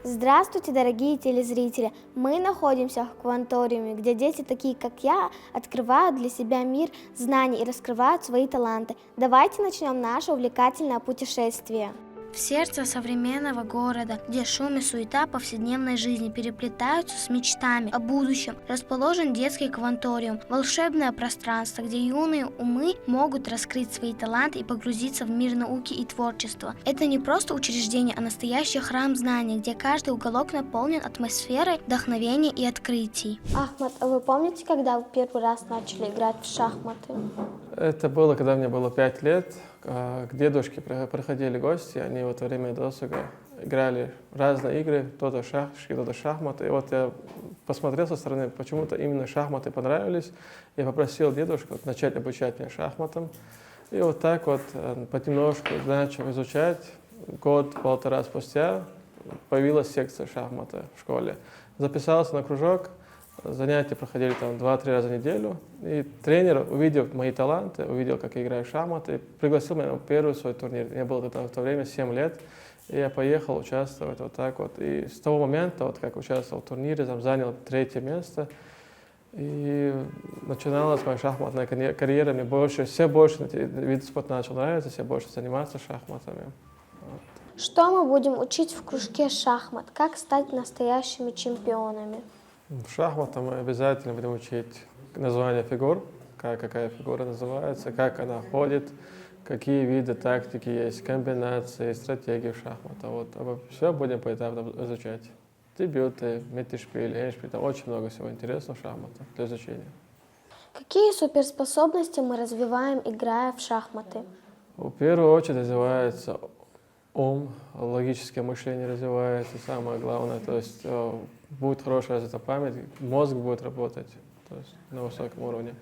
Здравствуйте, дорогие телезрители! Мы находимся в кванториуме, где дети, такие как я, открывают для себя мир знаний и раскрывают свои таланты. Давайте начнем наше увлекательное путешествие. В сердце современного города, где шум и суета повседневной жизни переплетаются с мечтами о будущем, расположен детский кванториум, волшебное пространство, где юные умы могут раскрыть свои таланты и погрузиться в мир науки и творчества. Это не просто учреждение, а настоящий храм знаний, где каждый уголок наполнен атмосферой вдохновения и открытий. Ахмат, а вы помните, когда вы первый раз начали играть в шахматы? Это было, когда мне было 5 лет. К дедушке приходили гости, они в это время досуга играли разные игры, кто-то шашки, кто-то шахматы. И вот я посмотрел со стороны, почему-то именно шахматы понравились. Я попросил дедушку начать обучать меня шахматам. И вот так вот понемножку начал изучать. Год-полтора спустя появилась секция шахматы в школе. Записался на кружок. Занятия проходили там 2-3 раза в неделю. И тренер, увидев мои таланты, увидел, как я играю в шахматы, пригласил меня на первый свой турнир. Мне было в то время 7 лет. И я поехал участвовать вот так вот. И с того момента, вот как участвовал в турнире, там занял 3-е место. И начиналась моя шахматная карьера. Мне все больше вид спорта начал нравиться, все больше заниматься шахматами. Вот. Что мы будем учить в кружке шахмат? Как стать настоящими чемпионами? В шахматах мы обязательно будем учить название фигур, какая фигура называется, как она ходит, какие виды тактики есть, комбинации, стратегии в шахматах. Вот. Все будем поэтапно изучать. Дебюты, миттишпиль, эндшпиль, там очень много всего интересного в шахматах для изучения. Какие суперспособности мы развиваем, играя в шахматы? В первую очередь развивается ум, логическое мышление развивается, самое главное, то есть будет хорошая развита память, мозг будет работать, то есть на высоком уровне.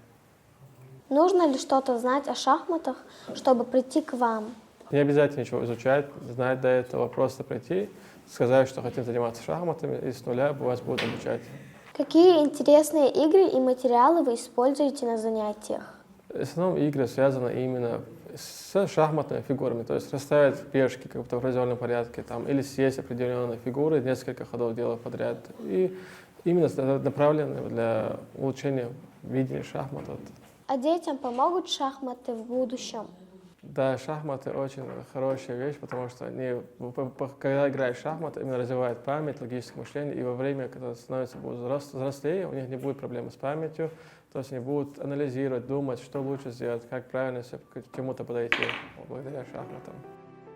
Нужно ли что-то знать о шахматах, чтобы прийти к вам? Не обязательно ничего изучать, знать до этого, просто прийти, сказать, что хотим заниматься шахматами, и с нуля вас будут обучать. Какие интересные игры и материалы вы используете на занятиях? В основном игры связаны именно с шахматными фигурами, то есть расставить пешки как-то в раздельном порядке, там, или съесть определенные фигуры, несколько ходов делать подряд. И именно направлены для улучшения видения шахмат. А детям помогут шахматы в будущем? Да, шахматы очень хорошая вещь, потому что они, когда играешь в шахматы, именно развивают память, логическое мышление, и во время, когда становятся взрослее, у них не будет проблем с памятью, то есть они будут анализировать, думать, что лучше сделать, как правильно к чему-то подойти благодаря шахматам.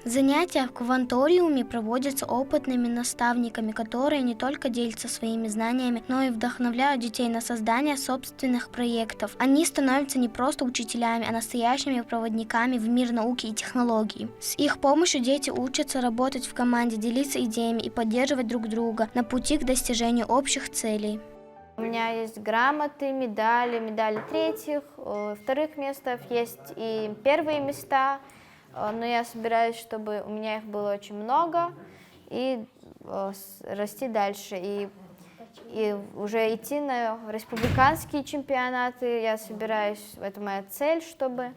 Занятия в кванториуме проводятся опытными наставниками, которые не только делятся своими знаниями, но и вдохновляют детей на создание собственных проектов. Они становятся не просто учителями, а настоящими проводниками в мир науки и технологий. С их помощью дети учатся работать в команде, делиться идеями и поддерживать друг друга на пути к достижению общих целей. У меня есть грамоты, медали 3-х, 2-х местов, есть и 1-е места. Но я собираюсь, чтобы у меня их было очень много, и расти дальше, и уже идти на республиканские чемпионаты. Я собираюсь, это моя цель, чтобы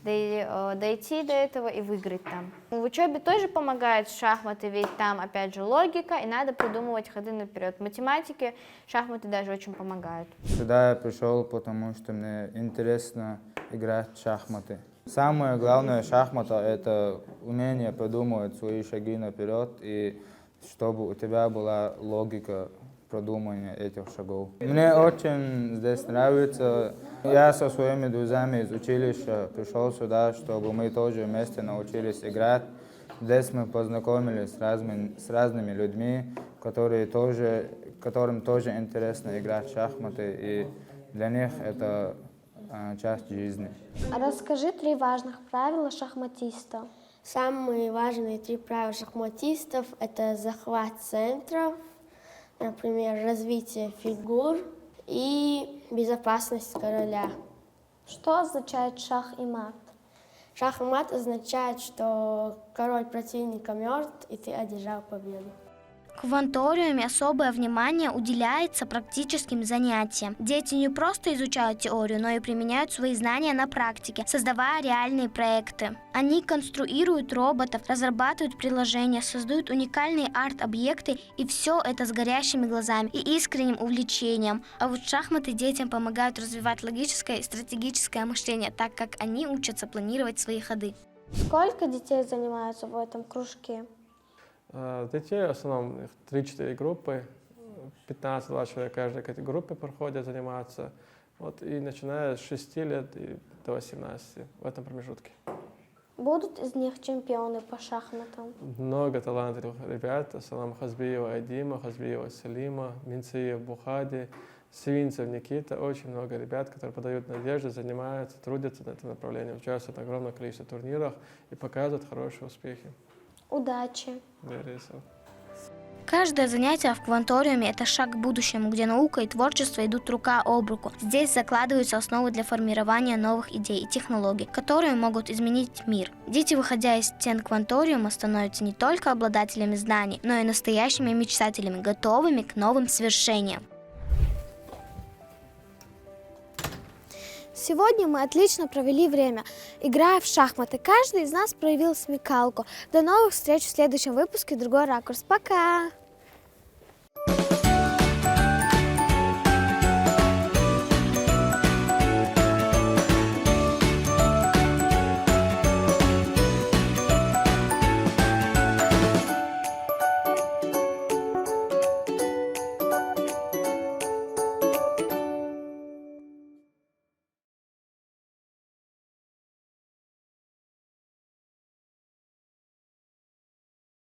дойти до этого и выиграть там. В учебе тоже помогают шахматы, ведь там, опять же, логика, и надо придумывать ходы наперед. В математике шахматы даже очень помогают. Сюда я пришел, потому что мне интересно играть в шахматы. Самое главное в шахматах – это умение продумывать свои шаги наперед, и чтобы у тебя была логика продумывания этих шагов. Мне очень здесь нравится. Я со своими друзьями из училища пришел сюда, чтобы мы тоже вместе научились играть. Здесь мы познакомились с разными людьми, которым тоже интересно играть в шахматы, и для них это часть жизни. Расскажи 3 важных правила шахматиста. Самые важные 3 правила шахматистов – это захват центров, например, развитие фигур и безопасность короля. Что означает шах и мат? Шах и мат означает, что король противника мертв, и ты одержал победу. В кванториуме особое внимание уделяется практическим занятиям. Дети не просто изучают теорию, но и применяют свои знания на практике, создавая реальные проекты. Они конструируют роботов, разрабатывают приложения, создают уникальные арт-объекты, и все это с горящими глазами и искренним увлечением. А вот шахматы детям помогают развивать логическое и стратегическое мышление, так как они учатся планировать свои ходы. Сколько детей занимаются в этом кружке? Детей в основном 3-4 группы, 15-20 человек каждой группе проходят заниматься. Вот, и начиная с 6 лет и до 18 в этом промежутке. Будут из них чемпионы по шахматам? Много талантливых ребят. Салам Хазбиева Айдима, Хазбиева Салима, Минцеев Бухади, Свинцев Никита. Очень много ребят, которые подают надежды, занимаются, трудятся на этом направлении, участвуют в огромном количестве турниров и показывают хорошие успехи. Удачи! Вересов. Каждое занятие в кванториуме – это шаг к будущему, где наука и творчество идут рука об руку. Здесь закладываются основы для формирования новых идей и технологий, которые могут изменить мир. Дети, выходя из стен кванториума, становятся не только обладателями знаний, но и настоящими мечтателями, готовыми к новым свершениям. Сегодня мы отлично провели время, играя в шахматы. Каждый из нас проявил смекалку. До новых встреч в следующем выпуске «Другой ракурс». Пока!